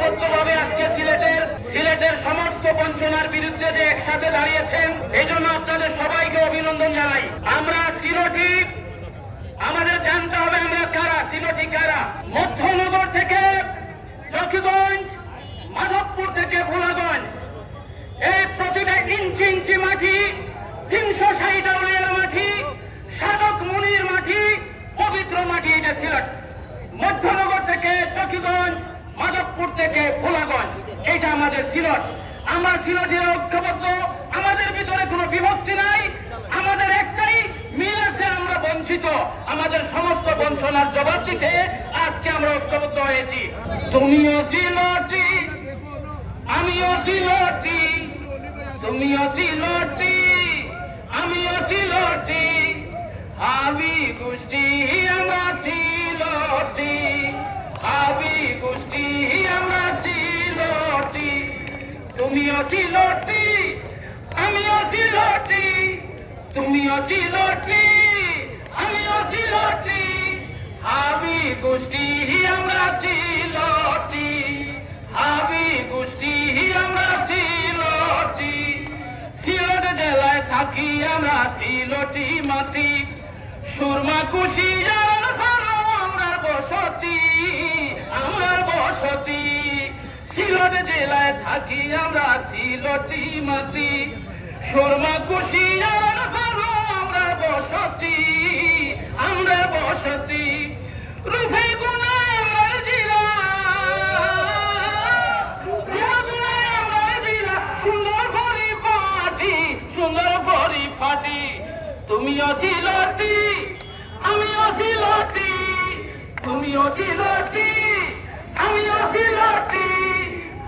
ঐক্যবদ্ধভাবে আজকে সিলেটের সমস্ত বঞ্চনার বিরুদ্ধে যে একসাথে দাঁড়িয়েছেন, এই জন্য আপনাদের সবাইকে অভিনন্দন জানাই। আমরা সিলেটি, আমাদের জানতে হবে আমরা কারা, সিলেটি কারা। মধ্যনগর থেকে জকিগঞ্জ, মাধবপুর থেকে ভোলাগঞ্জ, এই প্রতিটা ইঞ্চি ইঞ্চি মাটি, 360 আউলিয়ার মাটি, সাধক মুনির মাটি, পবিত্র মাটি, এটা সিলেট। মধ্যনগর থেকে জকিগঞ্জ, মাধবপুর থেকে ভোলাগঞ্জ, এইটা আমাদের সিলেট। আমরা সিলেটের ঐক্যবদ্ধ, আমাদের ভিতরে কোনো বিভক্তি নাই, আমাদের একটাই মিল আছে, আমরা বঞ্চিত। আমাদের সমস্ত বঞ্চনার জবাব দিতে আজকে আমরা ঐক্যবদ্ধ হয়েছি। তুমিও সিলেটি, আমিও সিলেটি, তুমিও সিলেটি, আমিও সিলেটি, হাবি গোষ্ঠী আমরা সিলেটি, হাবি গোষ্ঠী আমরা সিলেটি। তুমিও সিলেটি, আমিও সিলেটি, তুমিও সিলেটি, আমিও সিলেটি, হাবি গোষ্ঠী আমরা সিলেটি, হাবি গোষ্ঠী আমরা সিলেটি। সিলেট জেলায় থাকি আমরা সিলেটি মাটি, সুরমা কুশি আমরা বসতি, আমরা বসতি। সিলেট জেলায় থাকি আমরা সিলেটি মাটি, সুরমা কুশি আমরা বসতি, আমরা বসতি। রূপে গুণায় আমরা জেলা, সুন্দর পরিপাটি, সুন্দর পরিপাটি। তুমিও সিলেটি, আমিও সিলেটি, তুমিও সিলেটি, আমিও সিলেটি,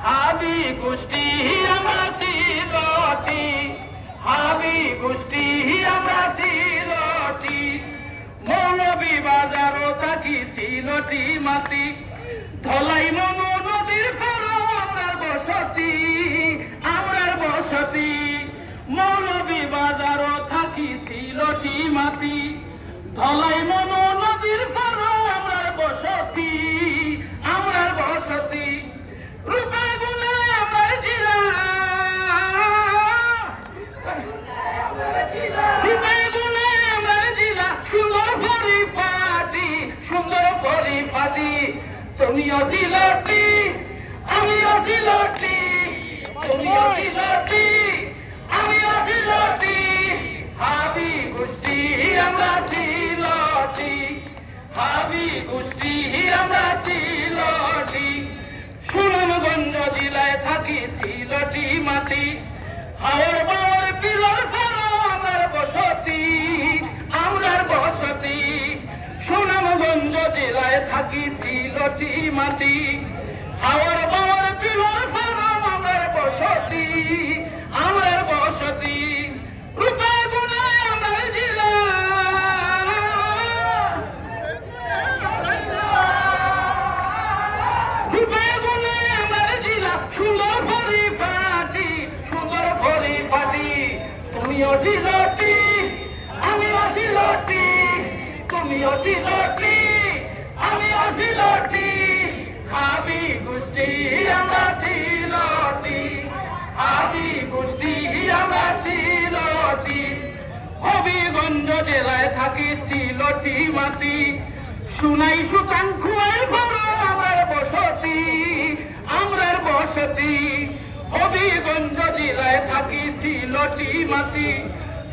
হাবি গোষ্ঠী আমরা সিলেটি, হাবি গোষ্ঠী আমরা সিলেটি। মৌলভী বাজারও থাকি সিলেটি মাটি, ধলাই মনো নদীর ফেরো আমরা বসতি, আমরা বসতি। মৌলভী বাজারও থাকি সিলেটি মাটি, ধলাই মনো নদীর ফেরো আমরা বসতি, আমরা বসতি। রূপে গুণে আমার জেলা, রূপে গুণে আমার জেলা, সুন্দর পরিপাটি, সুন্দর পরিপাটি। তুমিও সিলেটি, আমিও সিলেটি, তুমিও সিলেটি, আমিও সিলেটি, হাবি গোষ্ঠী আমরা সিলেটি, হাবি গোষ্ঠী আমরা সিলেটি। সুনামগঞ্জ জেলায় থাকি সিলেটি মাটি, হাওর বাওয়ার পিলার ফেরো আমার বসতি, আমরা বসতি। সুনামগঞ্জ জেলায় থাকি সিলেটি মাটি, হাওর বাওয়ার পিলার ফেরো আমার বসতি, আমরা বসতি। রূপে গুণে আমার জেলা, রূপে গুণে আমার জেলা, সুন্দর পরিপাটি, সুন্দর পরিপাটি। তুমিও সিলেটি, আমিও সিলেটি, তুমিও সিলেটি, আমিও সিলেটি, হাবি গোষ্ঠী আমরা সিলেটি, হাবি গোষ্ঠী আমরা সিলেটি। হবিগঞ্জ জেলায় থাকি সিলেটি মাটি, সুনাই সুতান খুয়ার বড় আমরা বসতি, আমরা বসতি। হবিগঞ্জ জেলায় থাকি সিলেটি মাটি,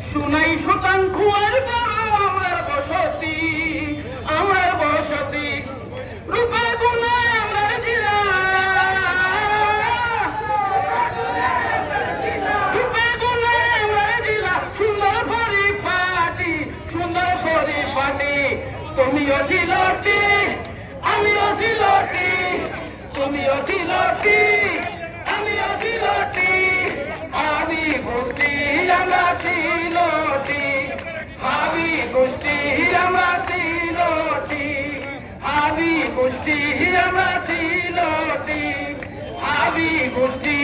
সুনাই সুতান খুয়ার বড় আমরা বসতি, আমরা বসতি। রূপে গুণে আমরা জেলা, রূপে গুণে আমরা জেলা, সুন্দর পরিপাটি, সুন্দর পরিপাটি। তুমিও সিলেটি, আমিও সিলেটি, তুমিও সিলেটি, আমিও সিলেটি, হাবি গোষ্ঠী আমরা সিলেটি, হাবি গোষ্ঠী আমরা সিলেটি, হাবি গোষ্ঠী আমরা সিলেটি, হাবি গোষ্ঠী